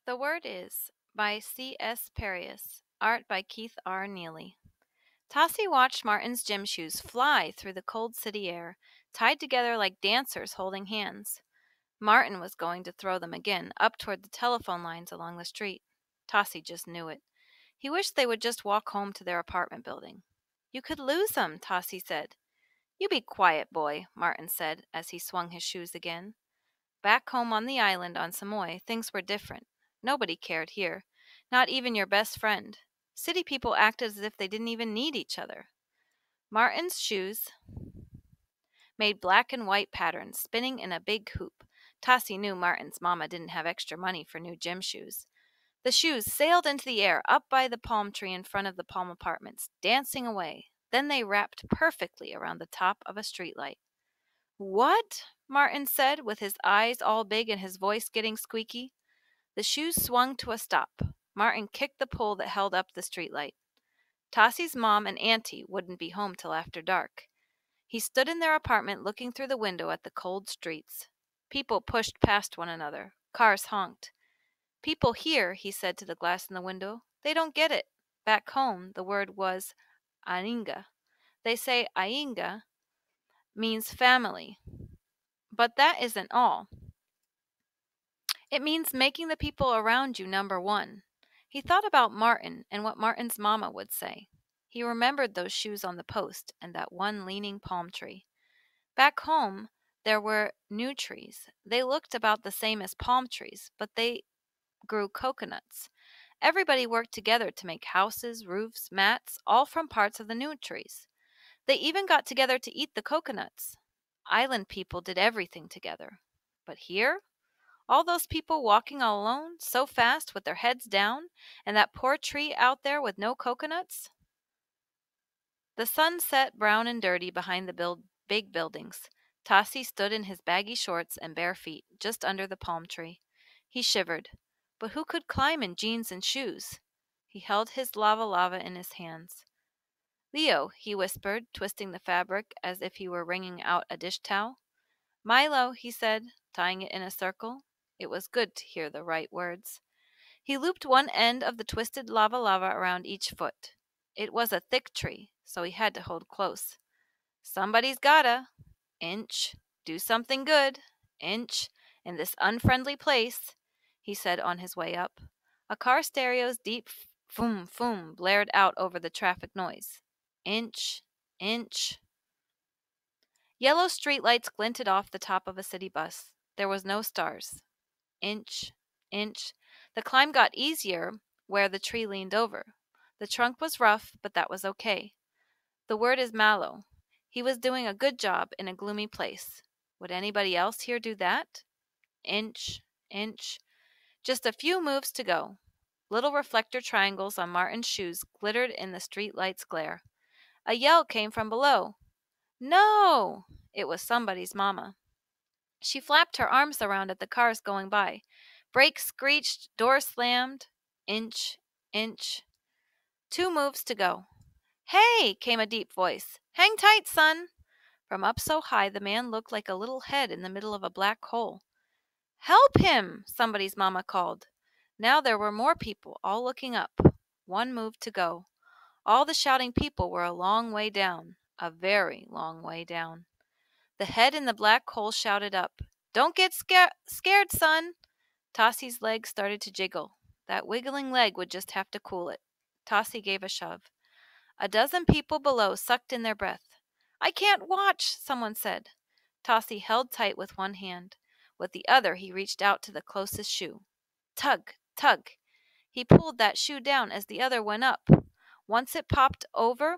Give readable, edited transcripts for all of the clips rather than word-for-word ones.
The Word Is by C.S. Perius, art by Keith R. Neely. Tossie watched Martin's gym shoes fly through the cold city air, tied together like dancers holding hands. Martin was going to throw them again, up toward the telephone lines along the street. Tossie just knew it. He wished they would just walk home to their apartment building. You could lose 'em, Tossie said. You be quiet, boy, Martin said as he swung his shoes again. Back home on the island on Samoy, things were different. Nobody cared here, not even your best friend. City people acted as if they didn't even need each other. Martin's shoes made black and white patterns, spinning in a big hoop. Tossie knew Martin's mama didn't have extra money for new gym shoes. The shoes sailed into the air up by the palm tree in front of the Palm Apartments, dancing away. Then they wrapped perfectly around the top of a streetlight. What? Martin said, with his eyes all big and his voice getting squeaky. The shoes swung to a stop. Martin kicked the pole that held up the streetlight. Tossie's mom and auntie wouldn't be home till after dark. He stood in their apartment looking through the window at the cold streets. People pushed past one another. Cars honked. People here, he said to the glass in the window, they don't get it. Back home, the word was ainga. They say ainga means family. But that isn't all. It means making the people around you number one. He thought about Martin and what Martin's mama would say. He remembered those shoes on the post and that one leaning palm tree. Back home, there were new trees. They looked about the same as palm trees, but they grew coconuts. Everybody worked together to make houses, roofs, mats, all from parts of the new trees. They even got together to eat the coconuts. Island people did everything together. But here, all those people walking all alone, so fast with their heads down, and that poor tree out there with no coconuts. The sun set brown and dirty behind the big buildings. Tossie stood in his baggy shorts and bare feet, just under the palm tree. He shivered. But who could climb in jeans and shoes? He held his lava in his hands. Leo, he whispered, twisting the fabric as if he were wringing out a dish towel. Milo, he said, tying it in a circle. It was good to hear the right words. He looped one end of the twisted lava around each foot. It was a thick tree, so he had to hold close. Somebody's gotta. Inch. Do something good. Inch. In this unfriendly place, he said on his way up. A car stereo's deep foom foom blared out over the traffic noise. Inch. Inch. Yellow streetlights glinted off the top of a city bus. There was no stars. Inch, inch. The climb got easier where the tree leaned over. The trunk was rough, but that was okay. The word is mallow. He was doing a good job in a gloomy place. Would anybody else here do that? Inch, inch. Just a few moves to go. Little reflector triangles on Martin's shoes glittered in the streetlight's glare. A yell came from below. No! It was somebody's mama. She flapped her arms around at the cars going by. Brakes screeched, door slammed. Inch, inch. 2 moves to go. Hey! Came a deep voice. Hang tight, son! From up so high, the man looked like a little head in the middle of a black hole. Help him! Somebody's mama called. Now there were more people, all looking up. 1 move to go. All the shouting people were a long way down. A very long way down. The head in the black hole shouted up, Don't get scared, son! Tossie's leg started to jiggle. That wiggling leg would just have to cool it. Tossie gave a shove. A dozen people below sucked in their breath. I can't watch, someone said. Tossie held tight with one hand. With the other, he reached out to the closest shoe. Tug, tug. He pulled that shoe down as the other went up. Once it popped over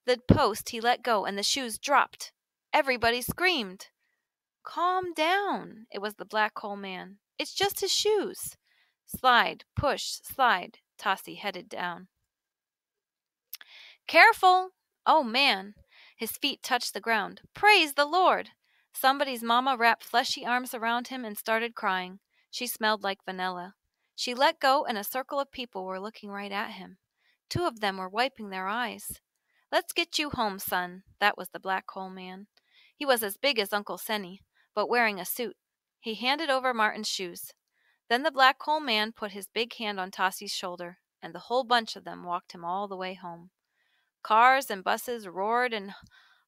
the post, he let go, and the shoes dropped. Everybody screamed. Calm down. It was the black hole man. It's just his shoes. Slide, push, slide. Tossie headed down. Careful! Oh, man. His feet touched the ground. Praise the Lord! Somebody's mama wrapped fleshy arms around him and started crying. She smelled like vanilla. She let go, and a circle of people were looking right at him. 2 of them were wiping their eyes. Let's get you home, son. That was the black hole man. He was as big as Uncle Senny, but wearing a suit. He handed over Martin's shoes. Then the black coal man put his big hand on Tossie's shoulder, and the whole bunch of them walked him all the way home. Cars and buses roared and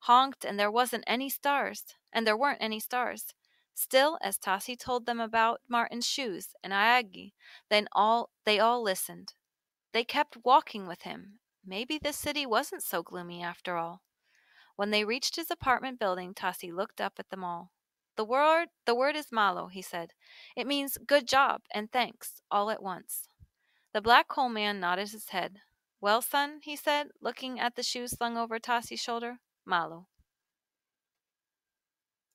honked, and there weren't any stars. Still, as Tossie told them about Martin's shoes and Iaggi, they all listened. They kept walking with him. Maybe this city wasn't so gloomy after all. When they reached his apartment building, Tossie looked up at them all. The word is malo, he said. It means good job and thanks, all at once. The black coal man nodded his head. Well, son, he said, looking at the shoes slung over Tossie's shoulder, malo.